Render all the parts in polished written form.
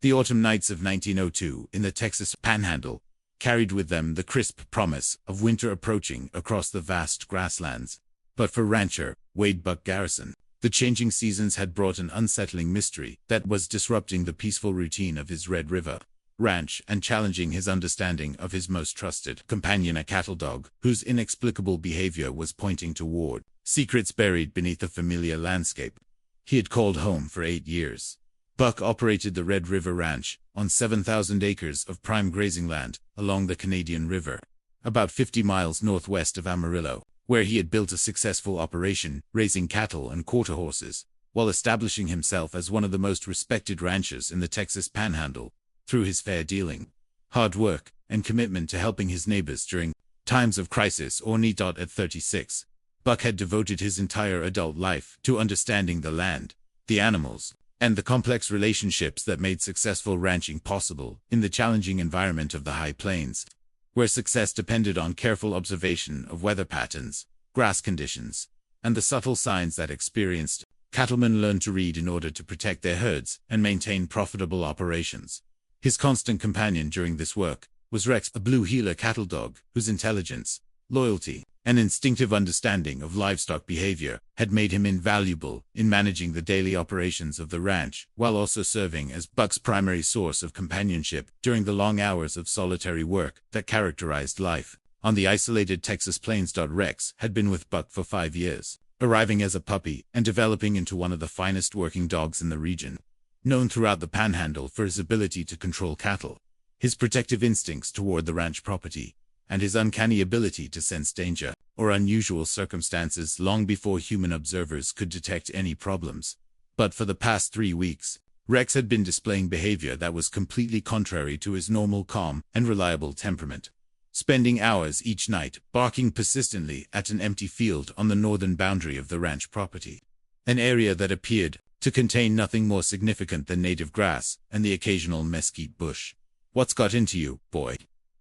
The autumn nights of 1902 in the Texas Panhandle carried with them the crisp promise of winter approaching across the vast grasslands. But for rancher Wade Buck Garrison, the changing seasons had brought an unsettling mystery that was disrupting the peaceful routine of his Red River ranch and challenging his understanding of his most trusted companion, a cattle dog whose inexplicable behavior was pointing toward secrets buried beneath the familiar landscape he had called home for 8 years. Buck operated the Red River Ranch on 7,000 acres of prime grazing land along the Canadian River, about 50 miles northwest of Amarillo, where he had built a successful operation raising cattle and quarter horses, while establishing himself as one of the most respected ranchers in the Texas Panhandle through his fair dealing, hard work, and commitment to helping his neighbors during times of crisis or need. At 36, Buck had devoted his entire adult life to understanding the land, the animals, and the complex relationships that made successful ranching possible in the challenging environment of the high plains, where success depended on careful observation of weather patterns, grass conditions, and the subtle signs that experienced cattlemen learned to read in order to protect their herds and maintain profitable operations. His constant companion during this work was Rex, a blue heeler cattle dog whose intelligence, loyalty, and instinctive understanding of livestock behavior had made him invaluable in managing the daily operations of the ranch, while also serving as Buck's primary source of companionship during the long hours of solitary work that characterized life on the isolated Texas plains. Rex had been with Buck for 5 years, arriving as a puppy and developing into one of the finest working dogs in the region, known throughout the Panhandle for his ability to control cattle, his protective instincts toward the ranch property, and his uncanny ability to sense danger or unusual circumstances long before human observers could detect any problems. But for the past 3 weeks, Rex had been displaying behavior that was completely contrary to his normal calm and reliable temperament, spending hours each night barking persistently at an empty field on the northern boundary of the ranch property, an area that appeared to contain nothing more significant than native grass and the occasional mesquite bush. "What's got into you, boy?"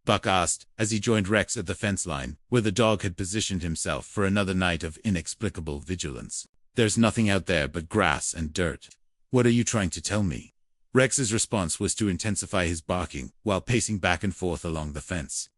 Buck asked as he joined Rex at the fence line, where the dog had positioned himself for another night of inexplicable vigilance. "There's nothing out there but grass and dirt. What are you trying to tell me?" Rex's response was to intensify his barking while pacing back and forth along the fence,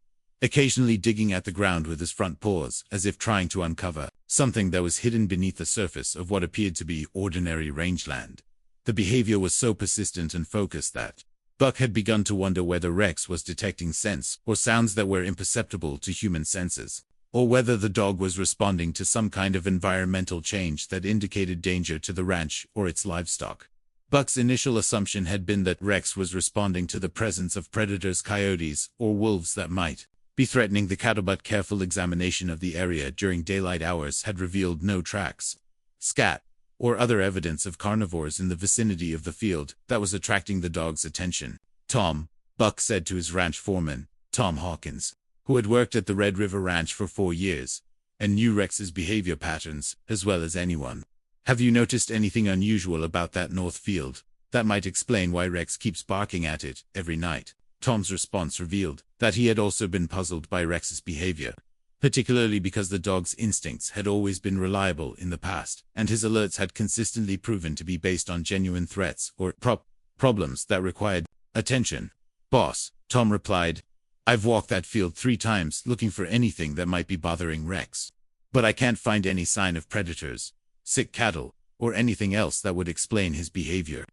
occasionally digging at the ground with his front paws as if trying to uncover something that was hidden beneath the surface of what appeared to be ordinary rangeland. The behavior was so persistent and focused that Buck had begun to wonder whether Rex was detecting scents or sounds that were imperceptible to human senses, or whether the dog was responding to some kind of environmental change that indicated danger to the ranch or its livestock. Buck's initial assumption had been that Rex was responding to the presence of predators, coyotes, or wolves that might be threatening the cattle, but careful examination of the area during daylight hours had revealed no tracks, scat, or other evidence of carnivores in the vicinity of the field that was attracting the dog's attention. "Tom," Buck said to his ranch foreman, Tom Hawkins, who had worked at the Red River Ranch for 4 years and knew Rex's behavior patterns as well as anyone, "have you noticed anything unusual about that north field that might explain why Rex keeps barking at it every night?" Tom's response revealed that he had also been puzzled by Rex's behavior, particularly because the dog's instincts had always been reliable in the past, and his alerts had consistently proven to be based on genuine threats or problems that required attention. "Boss," Tom replied, "I've walked that field 3 times looking for anything that might be bothering Rex, but I can't find any sign of predators, sick cattle, or anything else that would explain his behavior.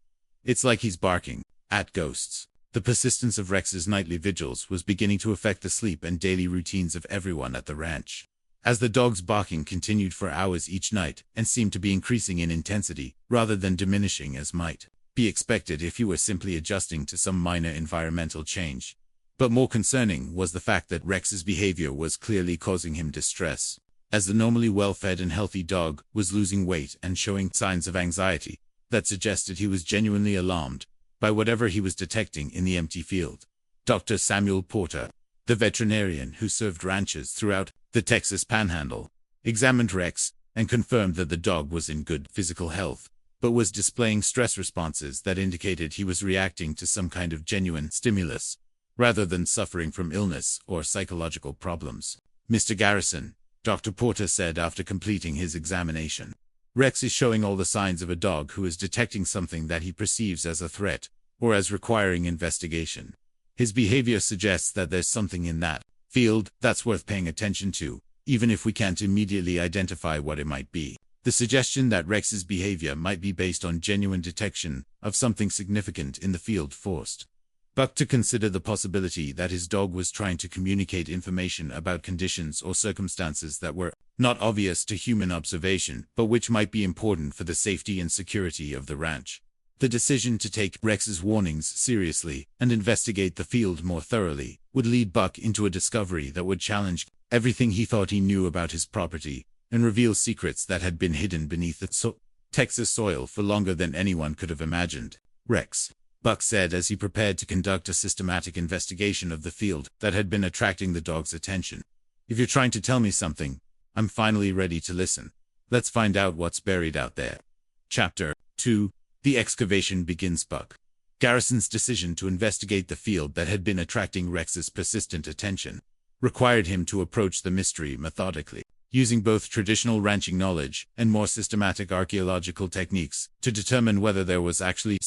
It's like he's barking at ghosts." The persistence of Rex's nightly vigils was beginning to affect the sleep and daily routines of everyone at the ranch, as the dog's barking continued for hours each night and seemed to be increasing in intensity rather than diminishing as might be expected if he were simply adjusting to some minor environmental change. But more concerning was the fact that Rex's behavior was clearly causing him distress, as the normally well-fed and healthy dog was losing weight and showing signs of anxiety that suggested he was genuinely alarmed by whatever he was detecting in the empty field. Dr. Samuel Porter, the veterinarian who served ranches throughout the Texas Panhandle, examined Rex and confirmed that the dog was in good physical health, but was displaying stress responses that indicated he was reacting to some kind of genuine stimulus, rather than suffering from illness or psychological problems. "Mr. Garrison," Dr. Porter said after completing his examination, "Rex is showing all the signs of a dog who is detecting something that he perceives as a threat or as requiring investigation. His behavior suggests that there's something in that field that's worth paying attention to, even if we can't immediately identify what it might be. The suggestion that Rex's behavior might be based on genuine detection of something significant in the field forced Buck to consider the possibility that his dog was trying to communicate information about conditions or circumstances that were not obvious to human observation, but which might be important for the safety and security of the ranch. The decision to take Rex's warnings seriously and investigate the field more thoroughly would lead Buck into a discovery that would challenge everything he thought he knew about his property and reveal secrets that had been hidden beneath the Texas soil for longer than anyone could have imagined. Rex, Buck said as he prepared to conduct a systematic investigation of the field that had been attracting the dog's attention. If you're trying to tell me something, I'm finally ready to listen. Let's find out what's buried out there. Chapter 2. The excavation begins. Buck Garrison's decision to investigate the field that had been attracting Rex's persistent attention required him to approach the mystery methodically, using both traditional ranching knowledge and more systematic archaeological techniques to determine whether there was actually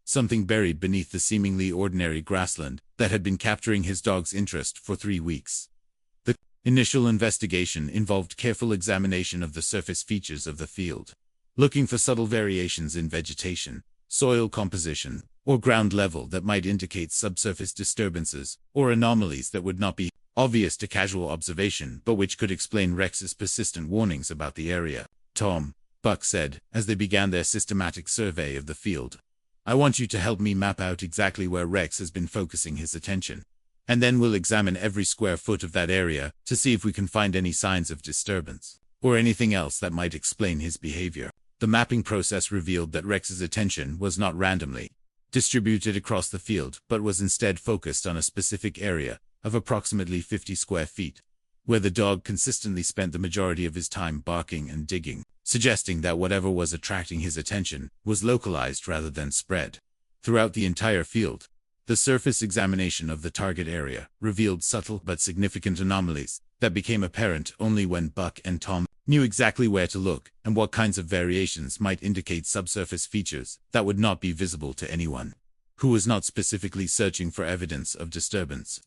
something buried beneath the seemingly ordinary grassland that had been capturing his dog's interest for 3 weeks. The initial investigation involved careful examination of the surface features of the field, looking for subtle variations in vegetation, soil composition, or ground level that might indicate subsurface disturbances or anomalies that would not be obvious to casual observation but which could explain Rex's persistent warnings about the area. Tom, Buck said, as they began their systematic survey of the field, I want you to help me map out exactly where Rex has been focusing his attention, and then we'll examine every square foot of that area to see if we can find any signs of disturbance or anything else that might explain his behavior. The mapping process revealed that Rex's attention was not randomly distributed across the field, but was instead focused on a specific area of approximately 50 square feet, where the dog consistently spent the majority of his time barking and digging, suggesting that whatever was attracting his attention was localized rather than spread throughout the entire field. The surface examination of the target area revealed subtle but significant anomalies that became apparent only when Buck and Tom knew exactly where to look and what kinds of variations might indicate subsurface features that would not be visible to anyone who was not specifically searching for evidence of disturbance.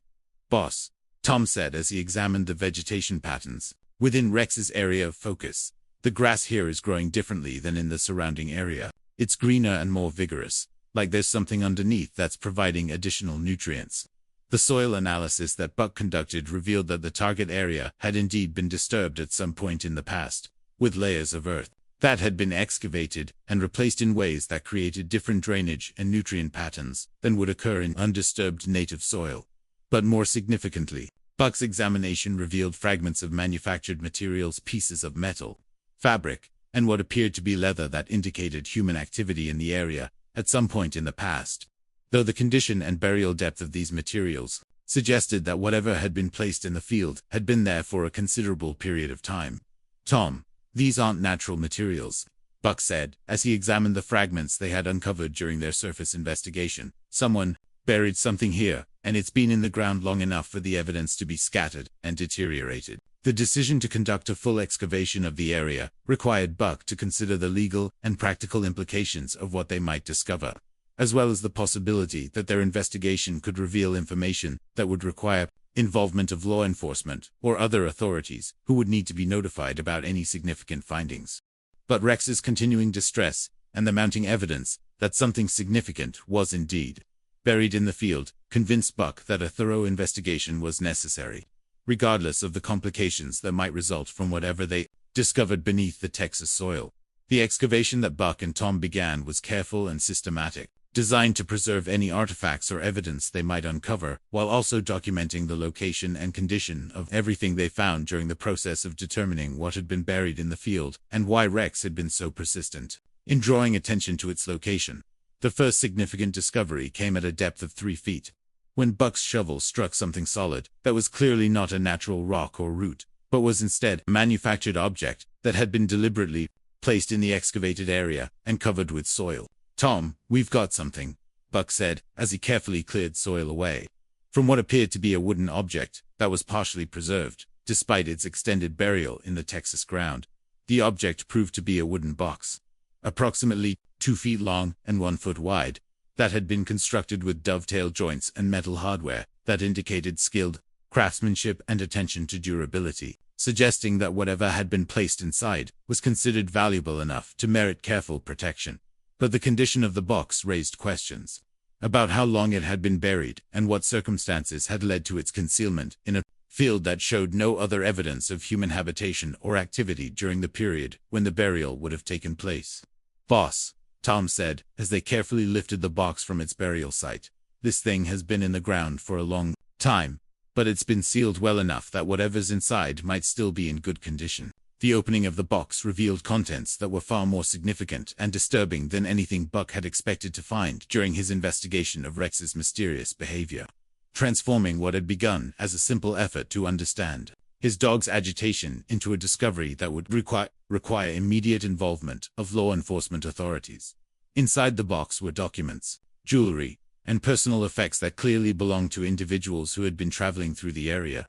Boss, Tom said as he examined the vegetation patterns within Rex's area of focus. The grass here is growing differently than in the surrounding area. It's greener and more vigorous, like there's something underneath that's providing additional nutrients. The soil analysis that Buck conducted revealed that the target area had indeed been disturbed at some point in the past, with layers of earth that had been excavated and replaced in ways that created different drainage and nutrient patterns than would occur in undisturbed native soil. But more significantly, Buck's examination revealed fragments of manufactured materials, pieces of metal, fabric, and what appeared to be leather that indicated human activity in the area at some point in the past, though the condition and burial depth of these materials suggested that whatever had been placed in the field had been there for a considerable period of time. Tom, these aren't natural materials, Buck said, as he examined the fragments they had uncovered during their surface investigation. Someone buried something here, and it's been in the ground long enough for the evidence to be scattered and deteriorated. The decision to conduct a full excavation of the area required Buck to consider the legal and practical implications of what they might discover, as well as the possibility that their investigation could reveal information that would require involvement of law enforcement or other authorities who would need to be notified about any significant findings. But Rex's continuing distress and the mounting evidence that something significant was indeed buried in the field convinced Buck that a thorough investigation was necessary, regardless of the complications that might result from whatever they discovered beneath the Texas soil. The excavation that Buck and Tom began was careful and systematic, designed to preserve any artifacts or evidence they might uncover, while also documenting the location and condition of everything they found during the process of determining what had been buried in the field and why Rex had been so persistent in drawing attention to its location. The first significant discovery came at a depth of 3 feet, when Buck's shovel struck something solid that was clearly not a natural rock or root, but was instead a manufactured object that had been deliberately placed in the excavated area and covered with soil. Tom, we've got something, Buck said, as he carefully cleared soil away from what appeared to be a wooden object that was partially preserved, despite its extended burial in the Texas ground. The object proved to be a wooden box, approximately 2 feet long and 1 foot wide, that had been constructed with dovetail joints and metal hardware that indicated skilled craftsmanship and attention to durability, suggesting that whatever had been placed inside was considered valuable enough to merit careful protection. But the condition of the box raised questions about how long it had been buried and what circumstances had led to its concealment in a field that showed no other evidence of human habitation or activity during the period when the burial would have taken place. "Boss," Tom said, as they carefully lifted the box from its burial site, "this thing has been in the ground for a long time, but it's been sealed well enough that whatever's inside might still be in good condition." The opening of the box revealed contents that were far more significant and disturbing than anything Buck had expected to find during his investigation of Rex's mysterious behavior, transforming what had begun as a simple effort to understand his dog's agitation into a discovery that would require immediate involvement of law enforcement authorities. Inside the box were documents, jewelry, and personal effects that clearly belonged to individuals who had been traveling through the area,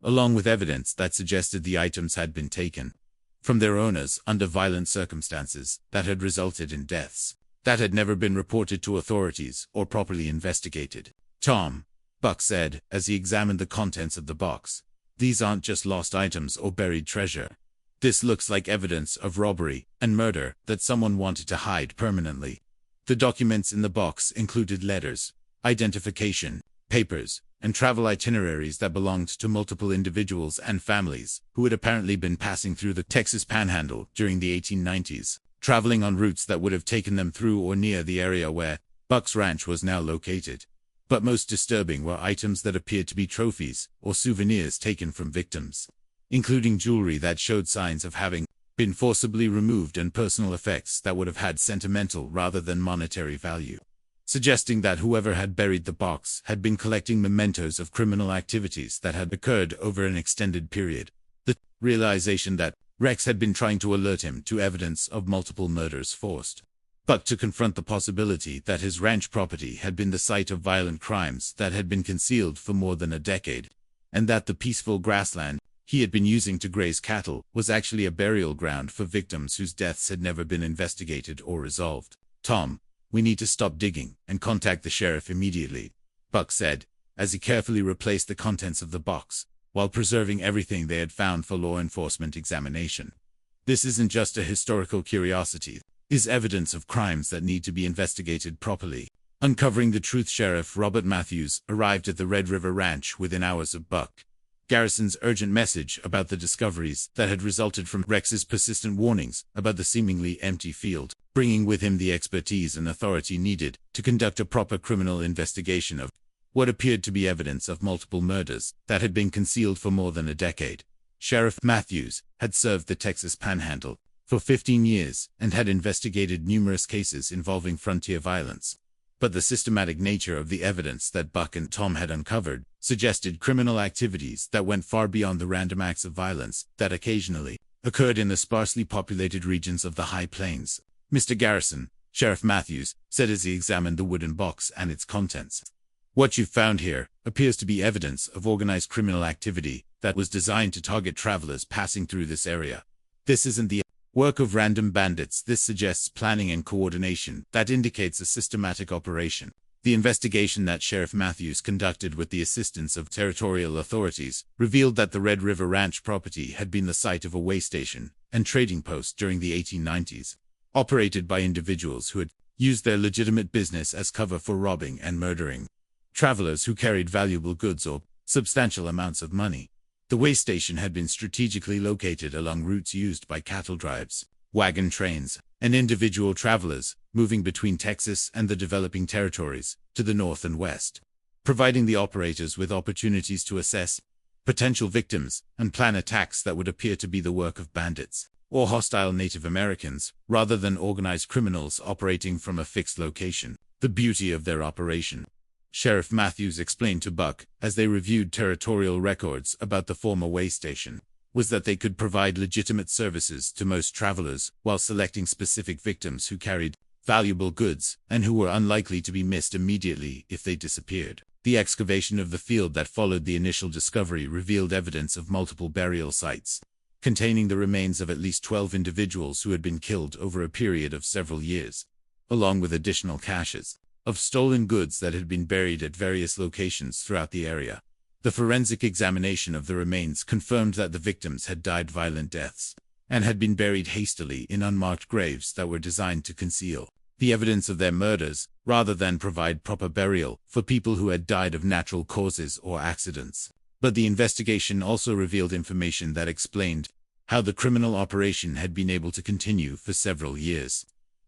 along with evidence that suggested the items had been taken from their owners under violent circumstances that had resulted in deaths that had never been reported to authorities or properly investigated. "Tom," Buck said as he examined the contents of the box, "these aren't just lost items or buried treasure. This looks like evidence of robbery and murder that someone wanted to hide permanently." The documents in the box included letters, identification, papers, and travel itineraries that belonged to multiple individuals and families who had apparently been passing through the Texas Panhandle during the 1890s, traveling on routes that would have taken them through or near the area where Buck's ranch was now located. But most disturbing were items that appeared to be trophies or souvenirs taken from victims, including jewelry that showed signs of having been forcibly removed and personal effects that would have had sentimental rather than monetary value, suggesting that whoever had buried the box had been collecting mementos of criminal activities that had occurred over an extended period. The realization that Rex had been trying to alert him to evidence of multiple murders forced Buck to confront the possibility that his ranch property had been the site of violent crimes that had been concealed for more than a decade, and that the peaceful grassland he had been using to graze cattle was actually a burial ground for victims whose deaths had never been investigated or resolved. "Tom, we need to stop digging and contact the sheriff immediately," Buck said, as he carefully replaced the contents of the box, while preserving everything they had found for law enforcement examination. "This isn't just a historical curiosity. Is evidence of crimes that need to be investigated properly." Uncovering the truth, Sheriff Robert Matthews arrived at the Red River Ranch within hours of Buck Garrison's urgent message about the discoveries that had resulted from Rex's persistent warnings about the seemingly empty field, bringing with him the expertise and authority needed to conduct a proper criminal investigation of what appeared to be evidence of multiple murders that had been concealed for more than a decade. Sheriff Matthews had served the Texas Panhandle for 15 years and had investigated numerous cases involving frontier violence. But the systematic nature of the evidence that Buck and Tom had uncovered suggested criminal activities that went far beyond the random acts of violence that occasionally occurred in the sparsely populated regions of the High Plains. "Mr. Garrison," Sheriff Matthews said as he examined the wooden box and its contents, "what you've found here appears to be evidence of organized criminal activity that was designed to target travelers passing through this area. This isn't the work of random bandits. This suggests planning and coordination that indicates a systematic operation." The investigation that Sheriff Matthews conducted with the assistance of territorial authorities revealed that the Red River Ranch property had been the site of a way station and trading post during the 1890s, operated by individuals who had used their legitimate business as cover for robbing and murdering travelers who carried valuable goods or substantial amounts of money. The way station had been strategically located along routes used by cattle drives, wagon trains, and individual travelers moving between Texas and the developing territories to the north and west, providing the operators with opportunities to assess potential victims and plan attacks that would appear to be the work of bandits or hostile Native Americans rather than organized criminals operating from a fixed location. The beauty of their operation, Sheriff Matthews explained to Buck as they reviewed territorial records about the former way station, was that they could provide legitimate services to most travelers while selecting specific victims who carried valuable goods and who were unlikely to be missed immediately if they disappeared. The excavation of the field that followed the initial discovery revealed evidence of multiple burial sites, containing the remains of at least 12 individuals who had been killed over a period of several years, along with additional caches of stolen goods that had been buried at various locations throughout the area. The forensic examination of the remains confirmed that the victims had died violent deaths and had been buried hastily in unmarked graves that were designed to conceal the evidence of their murders, rather than provide proper burial for people who had died of natural causes or accidents. But the investigation also revealed information that explained how the criminal operation had been able to continue for several years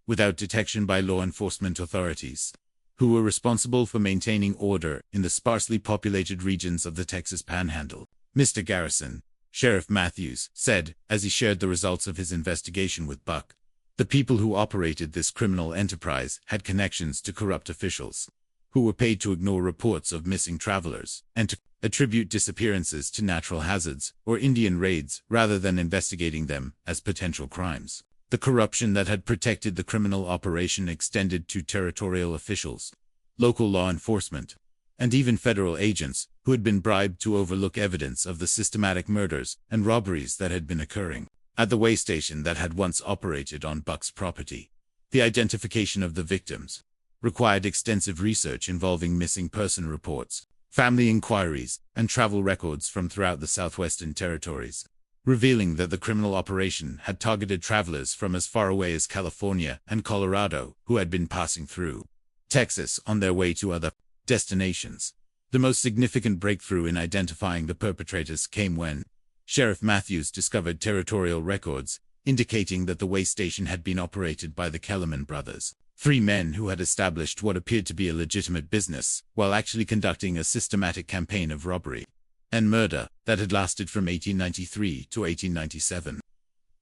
without detection by law enforcement authorities, who were responsible for maintaining order in the sparsely populated regions of the Texas Panhandle. Mr. Garrison, Sheriff Matthews, said, as he shared the results of his investigation with Buck, the people who operated this criminal enterprise had connections to corrupt officials, who were paid to ignore reports of missing travelers and to attribute disappearances to natural hazards or Indian raids rather than investigating them as potential crimes. The corruption that had protected the criminal operation extended to territorial officials, local law enforcement, and even federal agents who had been bribed to overlook evidence of the systematic murders and robberies that had been occurring at the way station that had once operated on Buck's property. The identification of the victims required extensive research involving missing person reports, family inquiries, and travel records from throughout the southwestern territories, revealing that the criminal operation had targeted travelers from as far away as California and Colorado who had been passing through Texas on their way to other destinations. The most significant breakthrough in identifying the perpetrators came when Sheriff Matthews discovered territorial records indicating that the way station had been operated by the Kellerman brothers, three men who had established what appeared to be a legitimate business while actually conducting a systematic campaign of robbery and murder that had lasted from 1893 to 1897.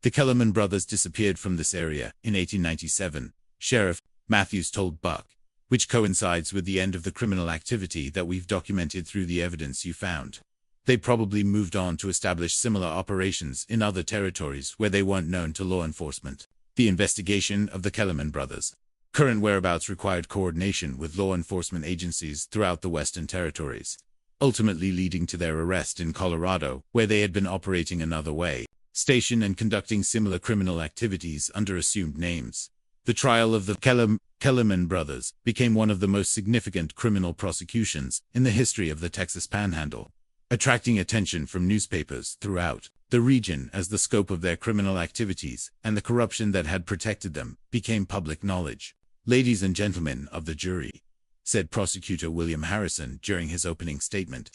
The Kellerman brothers disappeared from this area in 1897, Sheriff Matthews told Buck, which coincides with the end of the criminal activity that we've documented through the evidence you found. They probably moved on to establish similar operations in other territories where they weren't known to law enforcement. The investigation of the Kellerman brothers' current whereabouts required coordination with law enforcement agencies throughout the Western territories, ultimately leading to their arrest in Colorado, where they had been operating another way station and conducting similar criminal activities under assumed names. The trial of the Kellerman brothers became one of the most significant criminal prosecutions in the history of the Texas Panhandle, attracting attention from newspapers throughout the region as the scope of their criminal activities and the corruption that had protected them became public knowledge. "Ladies and gentlemen of the jury," said Prosecutor William Harrison during his opening statement,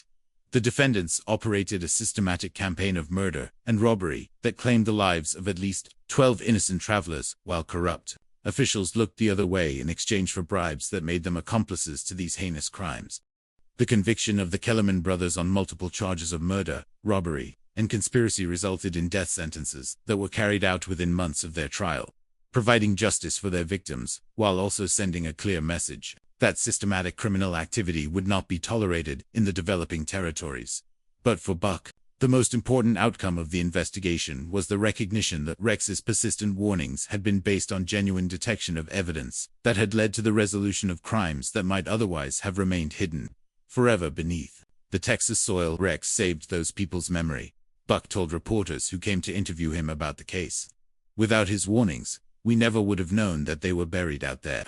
"the defendants operated a systematic campaign of murder and robbery that claimed the lives of at least 12 innocent travelers, while corrupt officials looked the other way in exchange for bribes that made them accomplices to these heinous crimes. The conviction of the Kellerman brothers on multiple charges of murder, robbery, and conspiracy resulted in death sentences that were carried out within months of their trial, providing justice for their victims, while also sending a clear message that systematic criminal activity would not be tolerated in the developing territories." But for Buck, the most important outcome of the investigation was the recognition that Rex's persistent warnings had been based on genuine detection of evidence that had led to the resolution of crimes that might otherwise have remained hidden forever beneath the Texas soil. "Rex saved those people's memory," Buck told reporters who came to interview him about the case. "Without his warnings, we never would have known that they were buried out there,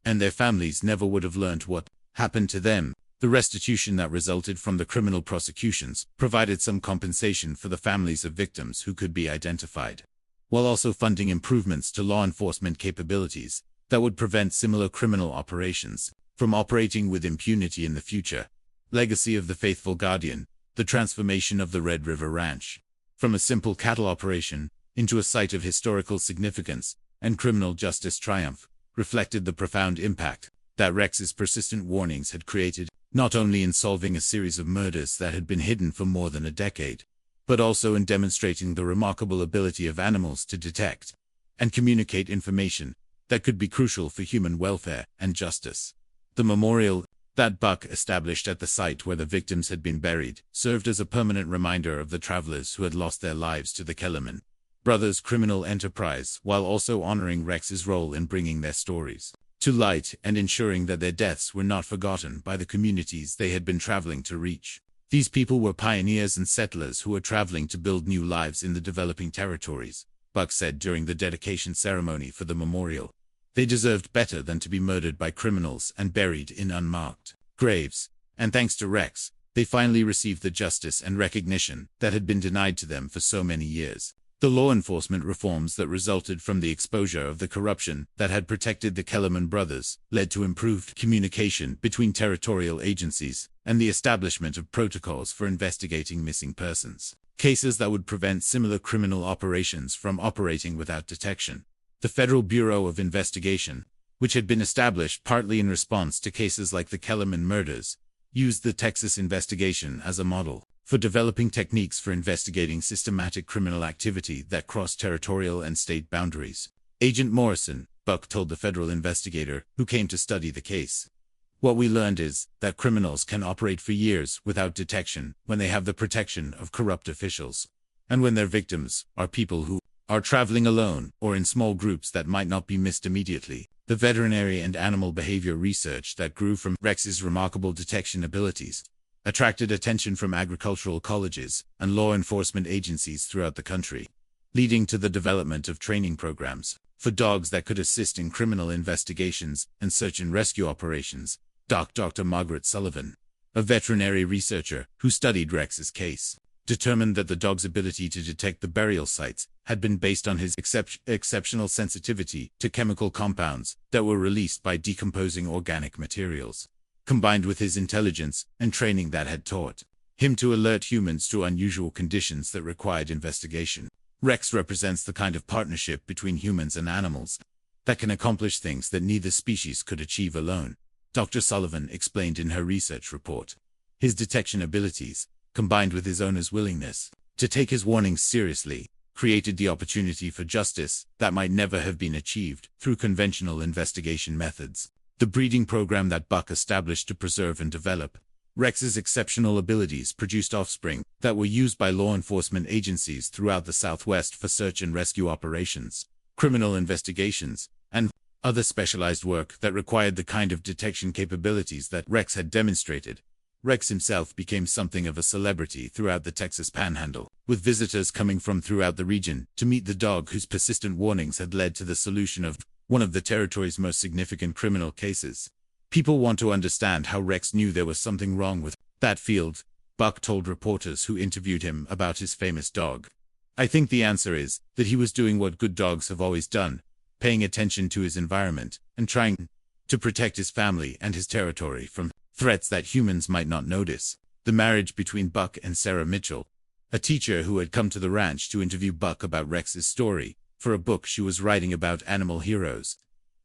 and their families never would have learned what happened to them." The restitution that resulted from the criminal prosecutions provided some compensation for the families of victims who could be identified, while also funding improvements to law enforcement capabilities that would prevent similar criminal operations from operating with impunity in the future. Legacy of the Faithful Guardian: the transformation of the Red River Ranch from a simple cattle operation into a site of historical significance and criminal justice triumph reflected the profound impact that Rex's persistent warnings had created, not only in solving a series of murders that had been hidden for more than a decade, but also in demonstrating the remarkable ability of animals to detect and communicate information that could be crucial for human welfare and justice. The memorial that Buck established at the site where the victims had been buried served as a permanent reminder of the travelers who had lost their lives to the Kellerman brothers' criminal enterprise, while also honoring Rex's role in bringing their stories to light and ensuring that their deaths were not forgotten by the communities they had been traveling to reach. These people were pioneers and settlers who were traveling to build new lives in the developing territories, Buck said during the dedication ceremony for the memorial. They deserved better than to be murdered by criminals and buried in unmarked graves. And thanks to Rex, they finally received the justice and recognition that had been denied to them for so many years. The law enforcement reforms that resulted from the exposure of the corruption that had protected the Kellerman brothers led to improved communication between territorial agencies and the establishment of protocols for investigating missing persons, cases that would prevent similar criminal operations from operating without detection. The Federal Bureau of Investigation, which had been established partly in response to cases like the Kellerman murders, used the Texas investigation as a model for developing techniques for investigating systematic criminal activity that crossed territorial and state boundaries. Agent Morrison, Buck told the federal investigator who came to study the case. What we learned is that criminals can operate for years without detection when they have the protection of corrupt officials, and when their victims are people who are traveling alone or in small groups that might not be missed immediately. The veterinary and animal behavior research that grew from Rex's remarkable detection abilities attracted attention from agricultural colleges and law enforcement agencies throughout the country, leading to the development of training programs for dogs that could assist in criminal investigations and search and rescue operations. Dr. Margaret Sullivan, a veterinary researcher who studied Rex's case, determined that the dog's ability to detect the burial sites had been based on his exceptional sensitivity to chemical compounds that were released by decomposing organic materials, combined with his intelligence and training that had taught him to alert humans to unusual conditions that required investigation. Rex represents the kind of partnership between humans and animals that can accomplish things that neither species could achieve alone, Dr. Sullivan explained in her research report. His detection abilities, combined with his owner's willingness to take his warnings seriously, created the opportunity for justice that might never have been achieved through conventional investigation methods. The breeding program that Buck established to preserve and develop Rex's exceptional abilities produced offspring that were used by law enforcement agencies throughout the Southwest for search and rescue operations, criminal investigations, and other specialized work that required the kind of detection capabilities that Rex had demonstrated. Rex himself became something of a celebrity throughout the Texas Panhandle, with visitors coming from throughout the region to meet the dog whose persistent warnings had led to the solution of one of the territory's most significant criminal cases. People want to understand how Rex knew there was something wrong with that field, Buck told reporters who interviewed him about his famous dog. I think the answer is that he was doing what good dogs have always done, paying attention to his environment and trying to protect his family and his territory from threats that humans might not notice. The marriage between Buck and Sarah Mitchell, a teacher who had come to the ranch to interview Buck about Rex's story for a book she was writing about animal heroes,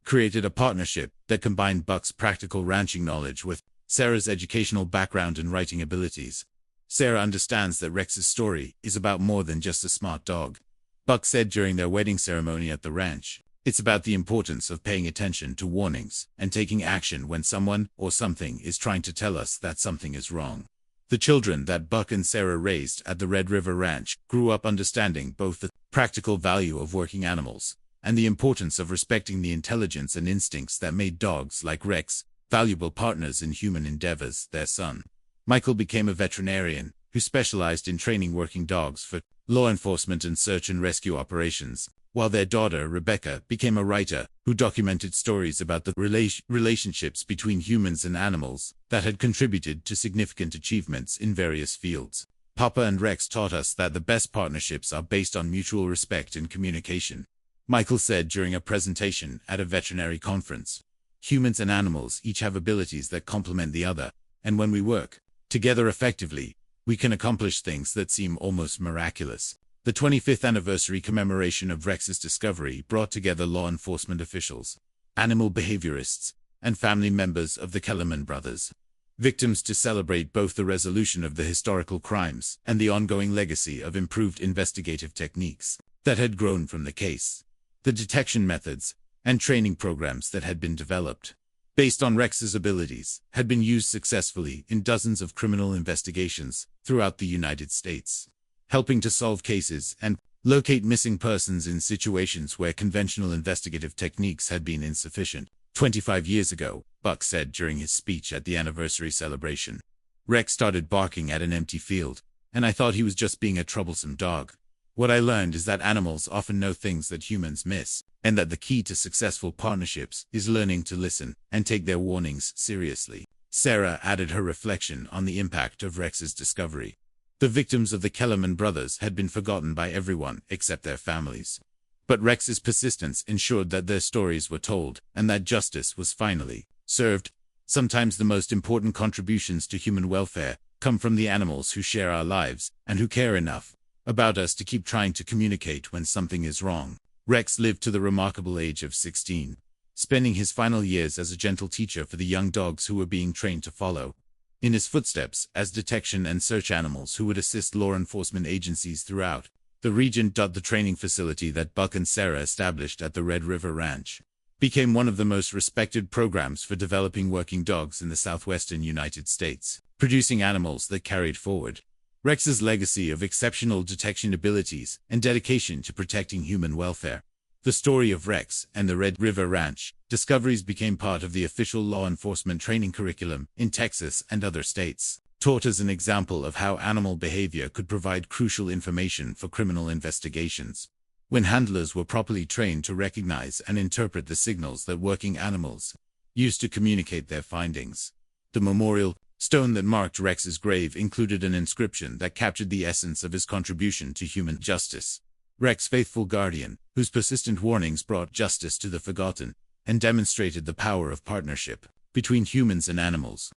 created a partnership that combined Buck's practical ranching knowledge with Sarah's educational background and writing abilities. Sarah understands that Rex's story is about more than just a smart dog. Buck said during their wedding ceremony at the ranch, "It's about the importance of paying attention to warnings and taking action when someone or something is trying to tell us that something is wrong." The children that Buck and Sarah raised at the Red River Ranch grew up understanding both the practical value of working animals and the importance of respecting the intelligence and instincts that made dogs like Rex valuable partners in human endeavors. Their son, Michael, became a veterinarian who specialized in training working dogs for law enforcement and search and rescue operations, while their daughter, Rebecca, became a writer who documented stories about the relationships between humans and animals that had contributed to significant achievements in various fields. Papa and Rex taught us that the best partnerships are based on mutual respect and communication, Michael said during a presentation at a veterinary conference. Humans and animals each have abilities that complement the other, and when we work together effectively, we can accomplish things that seem almost miraculous. The 25th anniversary commemoration of Rex's discovery brought together law enforcement officials, animal behaviorists, and family members of the Kellerman brothers, victims, to celebrate both the resolution of the historical crimes and the ongoing legacy of improved investigative techniques that had grown from the case. The detection methods and training programs that had been developed based on Rex's abilities had been used successfully in dozens of criminal investigations throughout the United States, helping to solve cases and locate missing persons in situations where conventional investigative techniques had been insufficient. 25 years ago, Buck said during his speech at the anniversary celebration, "Rex started barking at an empty field, and I thought he was just being a troublesome dog. What I learned is that animals often know things that humans miss." and that the key to successful partnerships is learning to listen and take their warnings seriously. Sarah added her reflection on the impact of Rex's discovery. The victims of the Kellerman brothers had been forgotten by everyone except their families. But Rex's persistence ensured that their stories were told and that justice was finally served. Sometimes the most important contributions to human welfare come from the animals who share our lives and who care enough about us to keep trying to communicate when something is wrong. Rex lived to the remarkable age of 16, spending his final years as a gentle teacher for the young dogs who were being trained to follow in his footsteps as detection and search animals who would assist law enforcement agencies throughout the region. The training facility that Buck and Sarah established at the Red River Ranch became one of the most respected programs for developing working dogs in the southwestern United States, producing animals that carried forward Rex's legacy of exceptional detection abilities and dedication to protecting human welfare. The story of Rex and the Red River Ranch discoveries became part of the official law enforcement training curriculum in Texas and other states, taught as an example of how animal behavior could provide crucial information for criminal investigations. When handlers were properly trained to recognize and interpret the signals that working animals used to communicate their findings. The memorial stone that marked Rex's grave included an inscription that captured the essence of his contribution to human justice. Rex, faithful guardian, whose persistent warnings brought justice to the forgotten and demonstrated the power of partnership between humans and animals.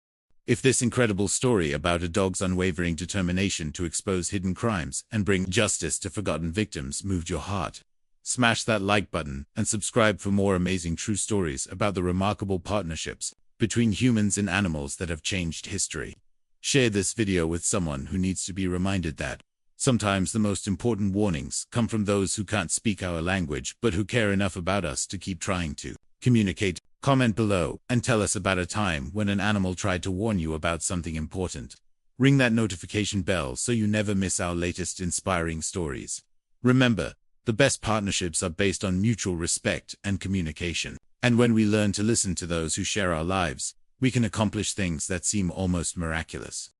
If this incredible story about a dog's unwavering determination to expose hidden crimes and bring justice to forgotten victims moved your heart, smash that like button and subscribe for more amazing true stories about the remarkable partnerships between humans and animals that have changed history. Share this video with someone who needs to be reminded that sometimes the most important warnings come from those who can't speak our language but who care enough about us to keep trying to communicate. Comment below and tell us about a time when an animal tried to warn you about something important. Ring that notification bell so you never miss our latest inspiring stories. Remember, the best partnerships are based on mutual respect and communication. And when we learn to listen to those who share our lives, we can accomplish things that seem almost miraculous.